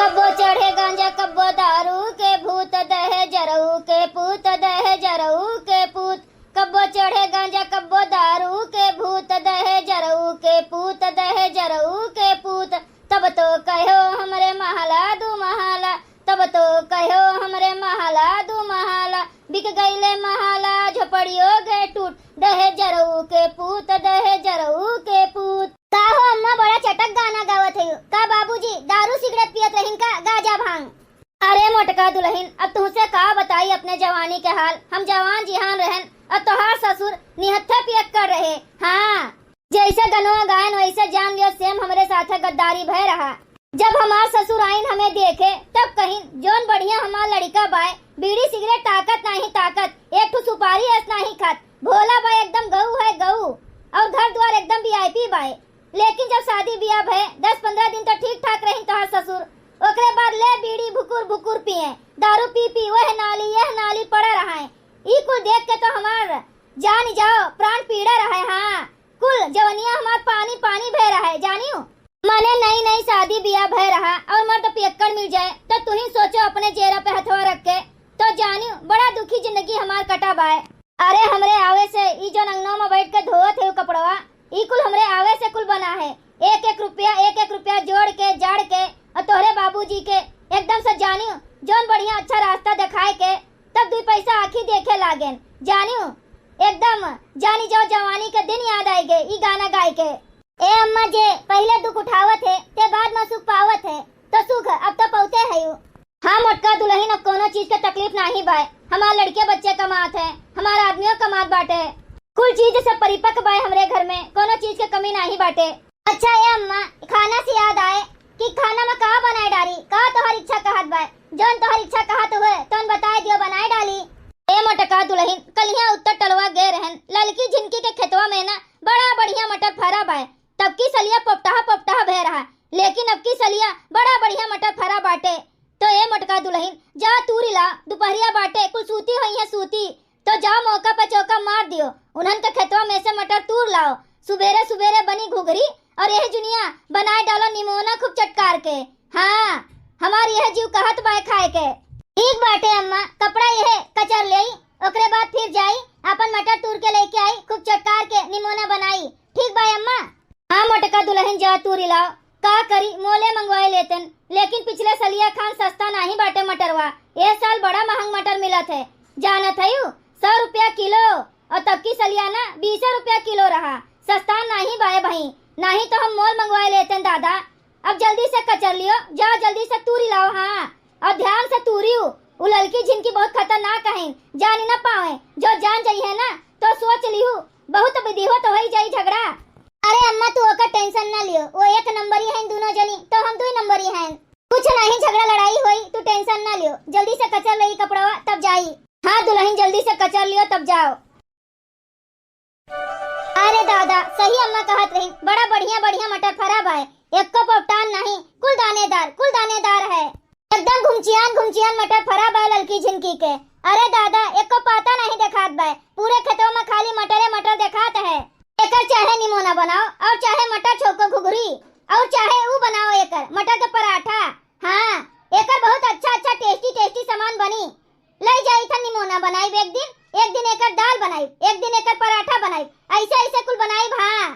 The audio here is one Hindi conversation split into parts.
कब्बो चढ़े गांजा कब्बो दारू के भूत दहे जरऊ के पूत दहे जरऊ के पूत। कब्बो चढ़े गांजा कब्बो दारू के भूत दहे जरऊ के पूत दहे जरऊ के पूत। तब तो कहो हमरे महला दू महला, तब तो कहो हमरे महला दू महला। बिक गईले महला झोपड़ियों गे टूट, दहे जरऊ के पूत दहे जरऊ के पूत। का हो अम्मा बड़ा चटक गाना गावत है का बाबूजी दारू सिगरेट पियत रहिन का गाजा भांग। अरे मोटका दुल्हन अब तुमसे का बताई अपने जवानी के हाल। हम जवान जिहान रहन और तोहार ससुर निहत्थे पियक कर रहे। हाँ जैसे गनवा गायन वैसे जान लियो सेम हमरे साथे गद्दारी भय रहा। जब हमार ससुर आइन हमें देखे तब कहीं जोन बढ़िया हमार लड़का बाय बीड़ी सिगरेट ताकत नहीं ताकत, एक ठो सुपारी ऐस नहीं खात। भोला बाय एकदम गऊ है गऊ और घर द्वार एकदम वीआईपी बाय। लेकिन जब शादी ब्याह भय 10-15 दिन तो ठीक ठाक रही तोहार ससुर, ओकरे बाद ले बीड़ी भुकुर भुकुर पिए, दारू पी पी वह नाली यह नाली पड़ा रहा है। ई कुल देख के तो हमार जान जाओ प्राण पीड़ा रहा है। हाँ कुल जवनिया हमार पानी पानी भय रहा है जानियो। माने नई नई शादी ब्याह भय रहा और मर्द पियक्कड़ मिल जाए तो तू ही सोचो अपने चेहरा पे हथवा रख के तो जानियो बड़ा दुखी जिंदगी हमार कटा बाय। अरे हमरे आवे से ई जो अंगनों में बैठ के धोवत है कपड़वा ई कुल हमरे आवे से कुल बना है। एक एक रुपया जोड़ के जाड़ के और तोहरे बाबूजी के एकदम से जानियो जोन बढ़िया अच्छा रास्ता दिखाए के तब 2 पैसा आखी देखे लागेन जानियो। एकदम जानी जाओ जवानी के दिन याद आएगे ई गाना गाय के। ए अम्मा जे पहले दुख उठावत है ते बाद में सुख पावत है तो सुख अब तो पहुँचे है यू। हाँ मोटका दुल्हन अब कोनो चीज के तकलीफ नहीं बाय। हमार लड़के बच्चे कमात है, हमारा आदमियों कमात बाटे, कुल चीज से परिपक्व बाय हमरे घर में कोनो चीज के कमी नहीं बाटे। अच्छा ये अम्मा खाना से याद आए कि खाना में का बनाए डाली का तोहर इच्छा कहत बाय जोन तोहर इच्छा कहत हुए तो बताए दियो बनाए डाली। ए मोटका दुल्हन कल यहाँ उत्तर टलवा गए रहन ललकी झिनकी के खेतवा में ना बड़ा बढ़िया मटर फरा बाय। तब की सलिया पपटा भय रहा लेकिन अब की सलिया बड़ा बढ़िया मटर फरा बाटे। तो ए मोटका दुल्हन जा तूरी ला दोपहरिया बाटे कुल सूती हुई है सूती तो जाओ मौका पर चौका मार दियो उन्हन के खेतवा में से मटर तूर लाओ। सुबेरे सुबेरे बनी घुघरी और यह जुनिया बनाए डालो निमोना खूब चटकार के। हाँ हमार यह जीव कहत बाय खाए के। ठीक बाटे अम्मा कपड़ा यह कचर ले ओकरे बाद फिर जाई अपन मटर तूर के लेके आई खूब चटकार के निमोना बनाई। ठीक बाय अम्मा। हाँ मोटका दुल्हन जा तूरी लाओ का करी मोले मंगवाए लेतन लेकिन पिछले सलिया खान सस्ता नहीं बाटे मटरवा। ये साल बड़ा महंग मटर मिलत है जानत है 100 रुपया किलो और तब की सलियाना 20 रुपया किलो रहा। सस्ता नहीं बाय भाई नहीं तो हम मोल मंगवाए लेते दादा। अब जल्दी से कचर लियो जाओ जल्दी से तूरी लाओ। हाँ और ध्यान से तूरियो वो लड़की जिनकी बहुत खतरनाक है जान न पावे जो जान जाइए ना तो सोच लियो बहुत विधिवत हो ही जाई झगड़ा। अरे अम्मा तू ओकर टेंशन ना लियो वो 1 नंबर ही है दोनों जनी तो हम 2 नंबर ही हैं कुछ नहीं झगड़ा लड़ाई होई तू टेंशन ना लियो जल्दी से कचर ले कपड़वा तब जाई। हाँ दुल्हन जल्दी से कचर लियो तब जाओ। अरे दादा सही अम्मा कहत रही बड़ा बढ़िया मटर फरा बाय एक को पपटान नहीं कुल दानेदार है एकदम घुमचियान मटर फरा बाय ललकी झिनकी के। अरे दादा एक को पाता नहीं दिखात बाय पूरे खेतों में खाली मटर दिखात है। एकर चाहे निमोना बनाओ और चाहे मटर छोको घुघरी और चाहे वो बनाओ एकर मटर के पराठा। हाँ एकर बहुत अच्छा टेस्टी सामान बनी ले जाई था निमोना बनाई एक दिन एकर दाल बनाई एक दिन एकर पराठा बनाई ऐसे कुल बनाई। हाँ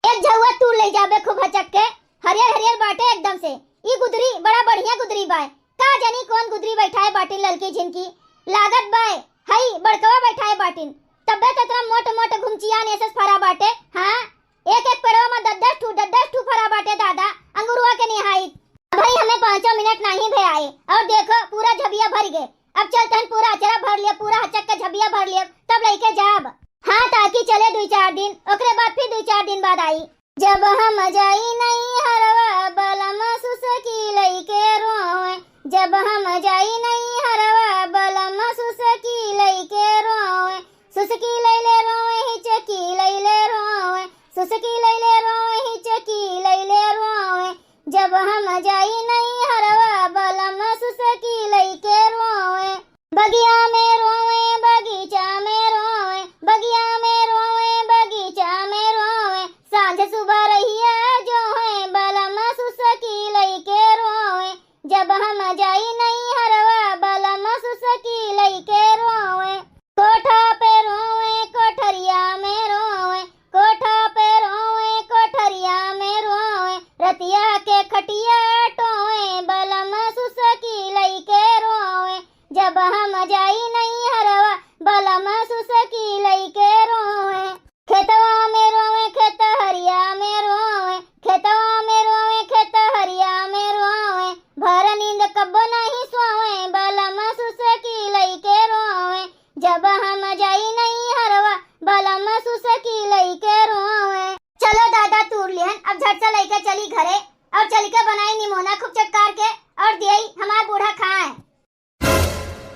एक झउआ तू ले जाबे खूब हचक के हरियर बाटे एकदम से। ई गुदरी बड़ा बढ़िया गुदरी बाय का जानी कौन गुदरी बैठाए बाटिन ललकी झिनकी लागत बाय हई बड़कवा बैठाए बाटिन तब्बे ततरा मोट घुमचियान ऐसे फरा बाटे। हाँ एक पेड़वा में 10 ठू फरा बाटे दादा अंगुरवा के निहाई। भाई हमें 5 मिनट नहीं भे आए और देखो पूरा झबिया भर गए। अब चलते हैं पूरा अचरा भर लिया पूरा हचक का झबिया भर लिया तब लेके जाब। हाँ ताकि चले 2-4 दिन ओकरे बाद फिर 2-4 दिन बाद आई। जब हम जाई नहीं हरवा बलम सुसकी लइके रोए जब हम जाई नहीं हरवा बलम सुसकी लइके रोए सुसकी लैले रोए हिचकी लैले रोए सुसकी लैले रोए हिचकी लैले रोए जब हम जाई नहीं हरवा बलम सुसकी लइके रोए बगिया में रोए बगीचा में रोए बगिया में रोए बगीचा में रोए सांझ सुबह रहिया जो है बलम सुसकी लइके रोए जब हम जाई नहीं हरवा बलम सुसकी लइके रोवे कोठा पे रोवे कोठरिया में रोवे कोठा पे रोवे कोठरिया में रोवे रतिया के खटिया टोवे बलम सुसकी लइके रोवे जब हम जाई नहीं हरवा बलम सुसकी लइके रोवे खेतवा में रोवे खेत हरिया में रोवे खेतवा में रोवे खेत हरिया में रोवे भर नींद कब नहीं सोवे बलम सुसकी लइके रोवे जब हम जाई नहीं हरवा बलम सुसकी लइके रोवे। चलो दादा तूर लिहन अब झट से लइके चली घरे और चल के बनाई निमोना खूब चटकार के और दियई हमार बूढ़ा खाए।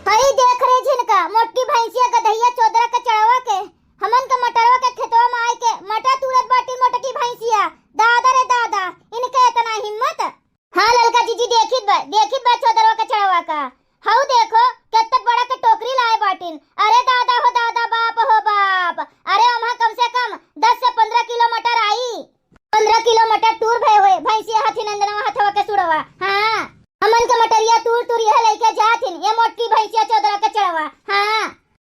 हई देख रे झिनका मोटकी भैंसिया गधैया चोदरा के चढ़वा के हमन के मटरवा के खेतवा में आई के मटर तुरत बाटी मोटकी भैंसिया दादा रे दादा इनके इतना हिम्मत। हाँ ललका जीजी देखित बा चोदरवा के चढ़वा का हाउ देखो कितना बड़ा के टोकरी लाए बाटिन। अरे दादा हो दादा बाप हो बाप अरे वहां कम से कम 10 से 15 किलो मटर आई 15 किलो मटर तूर भे हुए भैंसिया हाथी नंदनवा हथवा के सुड़वा। हाँ हमन के मटरिया तूर तूर यह लेके जाथिन ये मोटकी भैंसिया चोदरा के चढ़वा। हाँ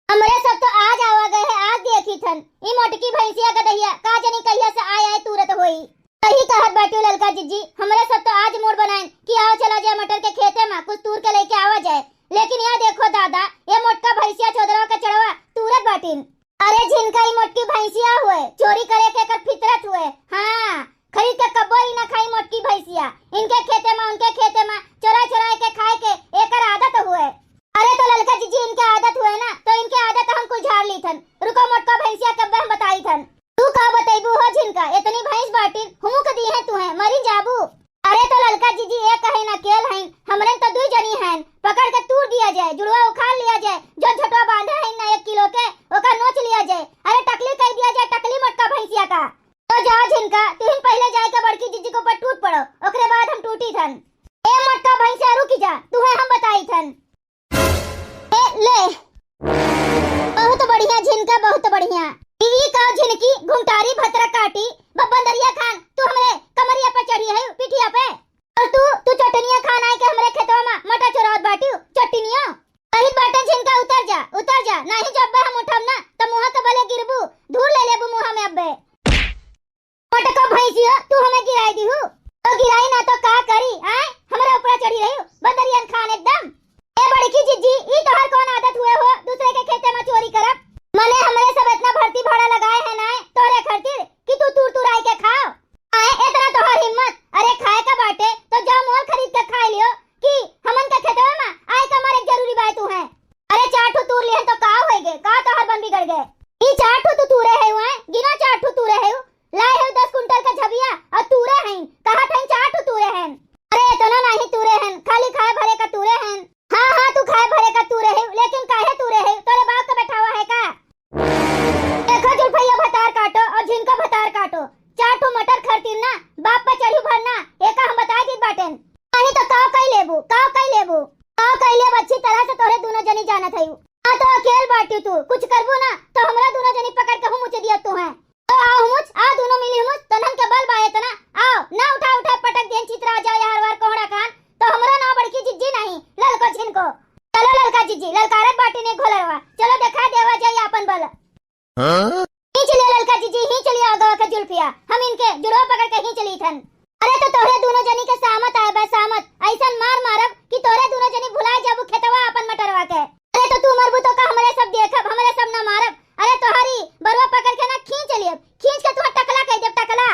हमरे सब तो आज आवा गए है आज देखी थन ई मोटकी भैंसिया गदहिया का जनी कहिया से आए तुरंत होई सही कहत बाटी ललका जीजी हमरे सब तो आज मूड बनाएं कि आओ चला जाए मटर के खेते में कुछ तूर के लेके आवा जाए लेकिन यहाँ देखो दादा ये मोटका भैंसिया चोदरा के चढ़वा तुरंत बाटिन। अरे जिनका ही मोटकी भैंसिया हुए चोरी करे के कर फितरत हुए। हाँ खरीद के कब्बो ही ना खाई मोटकी भैंसिया इनके खेते में उनके खेते में चोरा चोरा के खाए के एकर आदत हुए। अरे तो ललका जीजी इनके आदत हुए ना तो इनके आदत हम कुछ झाड़ ली थन रुको मोटका भैंसिया कब्बे हम बताई थन तू का बताइबू हो जिनका इतनी भैंस बाटिन हमू के दी है तू है मरी जाबू। अरे तो ललका जीजी एक कहे ना केल हैं हमरे तो दुई जनी हैं पकड़ के तूर दिया जाए जुड़वा उखाड़ लिया जाए जो झटवा बांधे हैं ना 1 किलो के ओका नोच लिया जाए। अरे टकली कह दिया जाए टकली मोटका भैंसिया का तो जाओ जिनका तुहिन पहले जाए के बड़की जीजी के ऊपर टूट पड़ो ओकरे बाद हम टूटी थन। ए मोटका भैंसिया रुक जा तू है हम बताई थन। ए ले बहुत बढ़िया झिनका बहुत बढ़िया टीवी का झिनकी घुंटारी भतरा काटी बब्बंदरिया खान तू हमरे कमरिया पे चढ़ी है पिठिया पे और तू चटनिया खान आए के हमरे खेतवा में मटर चोरावत बाटी चटनिया कहीं बाटे झिनका उतर जा नहीं जब हम उठम ना त मुंह के बले गिरबू धूल ले लेबू मुंह में अब्बे मोटका भैंसिया तू हमें गिराई दी हूं तो गिराई ना तो का करी आए हमरे ऊपर चढ़ी रही बंदरियन खान एकदम। ए बड़की जीजी ई तोहर कौन आदत हुए हो दूसरे के खेते में चोरी करब मने हमरे सब इतना भर्ती भाड़ा लगाए है ना तोरे खातिर कि तू तूर आई के खाओ आए इतना तोहर हिम्मत। अरे खाए का बाटे तो जा मोल खरीद के खा लियो कि हमन के खेतवा में आए का मारे जरूरी बात तू है। अरे 4 ठो तूर लिए तो का होएगे का तोहर बन बिगड़ गए ई 4 ठो तू तूरे है हुए गिना 4 ठो तूरे है लाए हो 10 कुंटल का झबिया और तूरे हैं कहा थे 4 ठो तूरे हैं। अरे इतना नहीं तूरे हैं खाली खाए भरे का तूरे हैं। हाँ तू खाए भरे का तूरे है लेकिन काहे तूरे है तोरे बाप का बैठा हुआ है का देखो जुल्फैया भतार काटो और झिनका भतार काटो 4 ठो मटर खरतीन ना बाप पे चढ़ी भरना एका हम बता दी बाटेन नहीं तो काव कई लेबू काव कई ले अच्छी तरह से तोरे दोनों जनी जानत हई। हां तो अकेल बाटी तू कुछ करबू ना तो हमरा दोनों जनी पकड़ के हम मुझे दिया तू है तो आओ मुझ आ दोनों मिली मुझ तनन के बल बाए तना आओ ना उठा पटक देन चित्रा जाए हर बार कोहड़ा कान तो हमरा ना बड़की जिज्जी नहीं ललको छिनको चलो ललका जिज्जी ललकारत बाटी ने घोलरवा चलो देखा देवा जाए अपन बल। हां ही चलिए ललका जीजी ही चलिए आगा के जुल्फिया हम इनके जुड़वा पकड़ के ही चली थन। अरे तो तोरे दोनों जनी के सामत आए बा सामत ऐसन मारब कि तोरे दोनों जनी भुला जाबू खेतवा अपन मटरवा के। अरे तो तू मरबू तो का हमरे सब देखब हमरे सब ना मारब। अरे तोहरी बरवा पकड़ के ना खींच लिए खींच के तू टकला कह देब टकला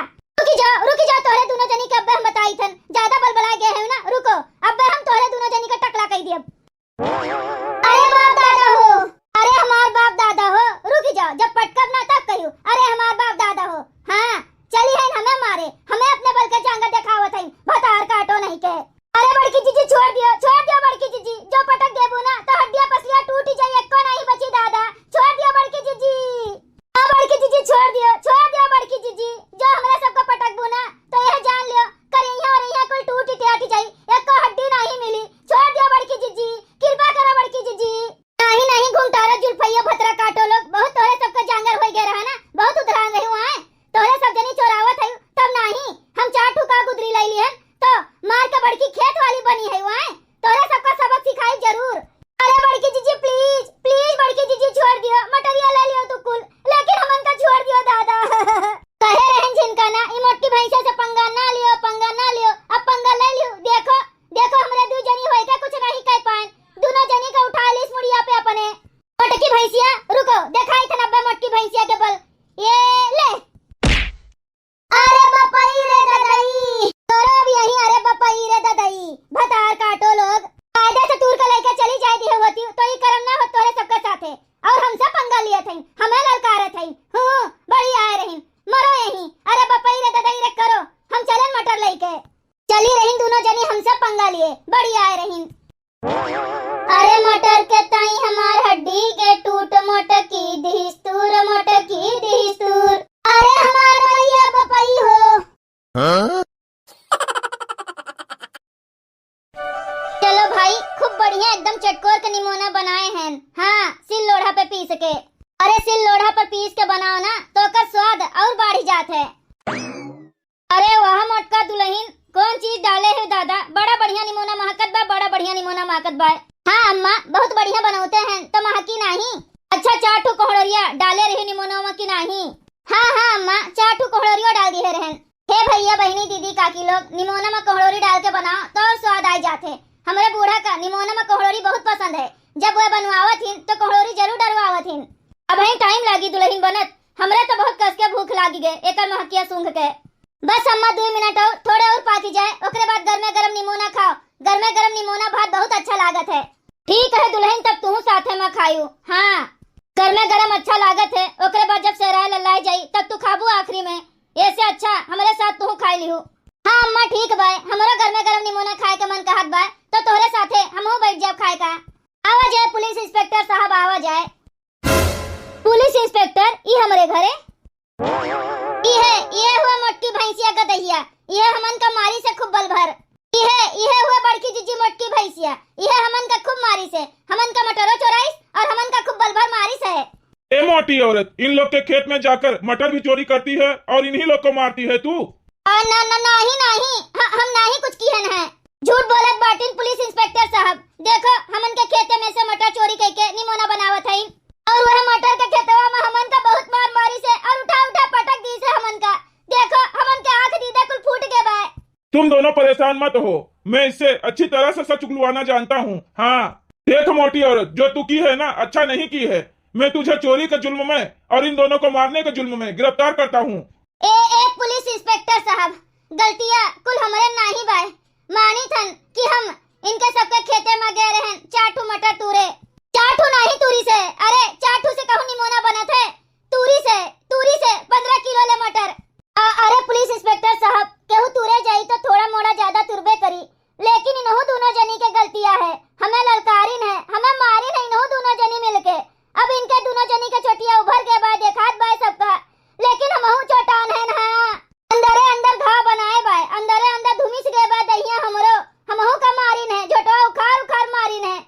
रुकी जा तोरे दोनों जनी के अब्बे हम बताई थन ज्यादा बलबला गए है ना रुको अब्बे हम तोरे दोनों जनी के टकला कह देब। अरे बाप दादा हो अरे हमार बाप दादा हो रुक जाओ जब पटकब ना तब कहियो अरे हमार बाप दादा हो। हाँ चली है हमें मारे हमें अपने बल के जांगा दिखावत है भतार काटो नहीं के। अरे बड़की जीजी छोड़ दियो बड़की जीजी जो पटक देबू ना तो हड्डियां पसलियां टूट जाई एको नहीं बची दादा छोड़ दियो बड़की जीजी। हां बड़की जीजी छोड़ दियो बड़की जीजी जो हमरा सबको पटकबू ना तो यह जान लियो करिया और यहां कुल टूट टियाटी जाई एको हड्डी नहीं मिली छोड़ दियो बड़की जीजी कृपा करो बड़की जीजी। नहीं घुमतारा जुल्फैया भतरा काटो लोग बहुत तोरे सबका जांगर हो गया रहा ना बहुत उधरान रही हुआ है तोरे सब जनी चोरावत है तब नहीं हम 4 ठुका गुदरी लई लिए तो मार के बड़की खेत वाली बनी है हुआ है तोरा सबका सबक सिखाई जरूर। अरे बड़की जीजी प्लीज प्लीज बड़की जीजी छोड़ दियो, मटरिया ले लियो तू कुल, लेकिन हमन का छोड़ दियो दादा। कहे रहन जिनका ना ई मोटी भैंसा से पंगा ना लियो, पंगा ना लियो, अब पंगा ले लियो। देखो देखो हमरे दू जनी होए के कुछ नहीं कह पाए, दोनों जनी का उठा लिस मुड़िया पे अपने। मोटकी भैंसिया रुको, दिखाई था नब्बे मोटकी भैंसिया के बल, ये ले। अरे बपाई रे ददाई, तोरा अब यहीं। अरे बपाई रे ददाई, भतार काटो लोग, कायदे से दूर का लेके चली जाए दी होती तो ये करम ना हो तोरे सबके साथे। और हमसे पंगा लिए थे, हमें ललकारे थे, हूं बड़ी आए रही, मरो यहीं। अरे बपाई रे ददाई रे करो, हम चलन मटर लेके चली रही, दोनों जनी हमसे पंगा लिए, बड़ी आए रही। अरे मटर के ताई हमार हड्डी के टूट मोटकी दिस्तूर, मोटकी दिस्तूर। अरे हमार भैया बपाई हो। हाँ? चलो भाई, खूब बढ़िया एकदम चटकोर के निमोना बनाए हैं। हाँ, सिल लोढ़ा पे पीस के। अरे सिल लोढ़ा पर पीस के बनाओ ना तो का स्वाद और बढ़ जात है। अरे वाह मोटका दुल्हन, कौन चीज डाले है दादा? बड़ा बढ़िया निमोना महकत बा, बड़ा बढ़िया निमोना महकत बा। हाँ अम्मा, बहुत बढ़िया बनाते हैं तो महकी नहीं। अच्छा चाटू कोहड़रिया डाले रही निमोना में की नहीं? हाँ हाँ अम्मा, चाटू कोहड़रिया डाल दी है रहन। हे भैया बहनी दीदी काकी लोग, निमोना में कोहड़ोरी डाल के बनाओ तो और स्वाद आ जाते। हमारे बूढ़ा का निमोना में कोहड़ोरी बहुत पसंद है, जब वह बनवावत थी तो कोहड़ोरी जरूर डलवावत थी। अब ही टाइम लागी दुल्हन बनत, हमरे तो बहुत कस के भूख लागी गए एकर महकिया सूंघ के। बस अम्मा 2 मिनट और थोड़े और पाकी जाए, ओकरे बाद गरमे गरम निमोना खाओ। गरमे गरम निमोना भात बहुत अच्छा लागत है। ठीक है दुल्हन, तब तू साथे में खायू। हाँ गरमे गरम अच्छा लागत है, ओकरे बाद जब सेराय लल्लाई जाई तब तू खाबू आखिरी में। ऐसे अच्छा हमारे साथ तू खाई लिहू। हाँ अम्मा ठीक बाय, हमारा गरमे गरम निमोना खाए के मन कहत बाय तो तोहरे साथे हमहू बैठ जाब खाए का। आवा जाए पुलिस इंस्पेक्टर साहब, आवा जाए। पुलिस इंस्पेक्टर ई हमारे घरे ये हुआ मोटकी भैंसिया का दहिया, ये हमन का मारी से खूब बल भर। ये हुआ बड़की जीजी मोटकी भैंसिया, ये हमन का खूब मारी से, हमन का मटरो चोराइस और हमन का खूब बल भर मारी से। ए मोटी औरत, इन लोग के खेत में जाकर मटर भी चोरी करती है और इन्हीं लोग को मारती है तू? ना ना नहीं, हम नहीं कुछ किए हैं। झूठ बोलत बाटिन पुलिस इंस्पेक्टर साहब। देखो हमन के खेत में से मटर चोरी करके निमोना बनावत है, और वह मटर के खेतवा में हमन का बहुत मार मारी से और उठा उठा पटक दी से हमन का। देखो हमन के आंख दीदा कुल फूट गए बा। तुम दोनों परेशान मत हो, मैं इससे अच्छी तरह से सच उगलवाना जानता हूँ। हाँ देख मोटी औरत, जो तू की है ना अच्छा नहीं की है। मैं तुझे चोरी के जुल्म में और इन दोनों को मारने के जुल्म में गिरफ्तार करता हूँ। ए पुलिस इंस्पेक्टर साहब, गलतियाँ कुल हमारे नहीं बाय। मानी थन कि हम इनके सबके खेते में गए रहन चाटू मटर तूरे, चाटू नहीं तूरी से। अरे चाटू से कहूँ निमोना बना थे, तूरी से 15 किलो ले मटर। अरे पुलिस इंस्पेक्टर साहब, केहू तूरे जाई तो थोड़ा मोड़ा ज्यादा तुरबे करी, लेकिन इन्हों दोनों जनी के गलतियाँ है। हमें ललकारिन है, हमें मारी नहीं, इन्हों दोनों जनी मिलके। अब इनके दोनों जनी के चोटिया उभर के बाद देखात बाय सबका, लेकिन हमहू चोटान है ना। अंदरे अंदर घाव बनाए बाय, अंदरे अंदर धुमिस गए बाय दहिया हमरो, हमहू का मारिन है, झोटवा उखाड़ मारिन है।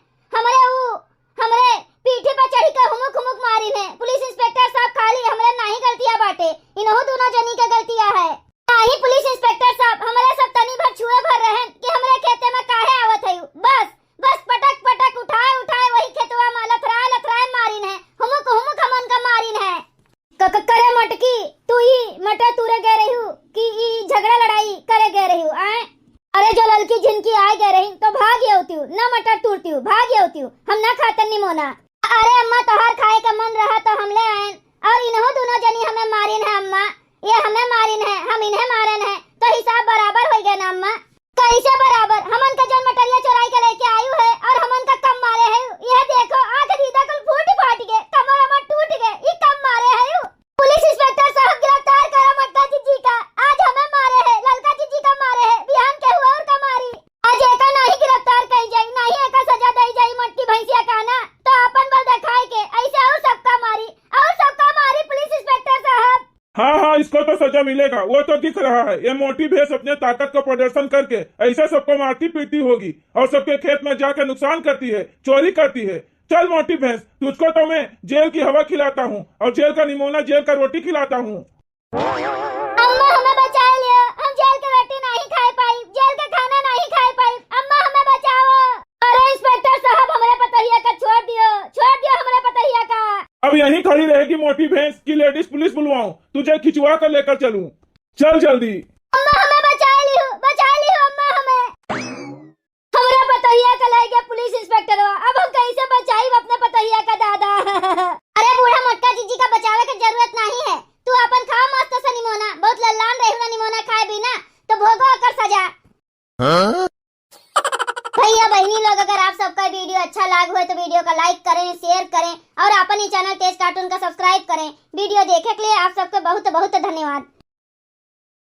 हमरे पीठी पर चढ़ी के हुमुक हुमुक मारिन है। पुलिस इंस्पेक्टर साहब खाली हमरे नहीं गलतियां बाटे, इन्हों दोनों जनी के गलतियां है। नहीं पुलिस इंस्पेक्टर साहब, हमरे सब तनी भर छुए भर रहन कि हमरे खेते में काहे आवत है। बस पटक उठाए वही खेतवा में लथराए मारिन है, हुमुक हमन का मारिन है। करे मटकी, तू ही मटर तूरे गए रही हूँ कि ई झगड़ा लड़ाई करे गए रही हूँ? अरे जो लड़की जिनकी आए गए रही तो भाग होती हूँ, ना मटर तोड़ती हूँ, भाग होती हूँ, हम ना खाते निमोना। अरे अम्मा तोहार खाए का मन रहा तो हम ले आए, और इन्हों दोनों जनी हमें मारिन है अम्मा। ये हमें मारिन है, हम इन्हें मारन है, तो हिसाब बराबर हो गया ना अम्मा? कैसे बराबर? हमन का जन मटरिया चोराई के लेके आयु है और हमन का कम मारे है। यह देखो आंख दीदा कुल फाट गए, कमर टूट गए, ये कम मारे है। पुलिस इंस्पेक्टर साहब गिरफ्तार करो मटका जीजी का, आज हमें मारे है, ललका जीजी का मारे है, बिहान के हुआ और का मारी। आज एका नहीं गिरफ्तार कई जाई, नहीं एका सजा दई जाई मटकी भैंसिया का ना, तो अपन बल दिखाई के ऐसे और सबका मारी पुलिस इंस्पेक्टर साहब। हाँ इसको तो सजा मिलेगा, वो तो दिख रहा है। ये मोटी भैंस अपने ताकत का प्रदर्शन करके ऐसे सबको मारती पीटती होगी और सबके खेत में जाकर नुकसान करती है, चोरी करती है। चल मोटी भैंस, तुझको तो मैं जेल की हवा खिलाता हूँ और जेल का निमोना जेल का रोटी खिलाता हूँ। अम्मा हमें बचा लियो, हम जेल के रोटी नहीं खाए पाई, जेल का खाना नहीं खाए पाई, अम्मा हमें बचाओ। खड़ी रहेगी मोटी भैंस की लेडीज पुलिस बुलवाऊं, तुझे खिंचवा कर लेकर चलूं? चल जल्दी। अम्मा हमें बचा ली हो अम्मा हमें। हमरा पतोहिया का लाई गया पुलिस इंस्पेक्टर, अब हम कैसे बचाई अपने पतोहिया का दादा। अरे बूढ़ा मोटका जीजी का बचावे की जरूरत नहीं है, तू अपन खा मस्त से निमोना, बहुत लल्लान रेहुना निमोना खाए बिना तो भोगो कर सजा। भैया बहनी लोग, अगर आप सबका वीडियो अच्छा लगा हो तो वीडियो को लाइक करें, शेयर करें और अपन ही चैनल तेज कार्टून का सब्सक्राइब करें। वीडियो देखे के लिए आप सबको बहुत बहुत धन्यवाद।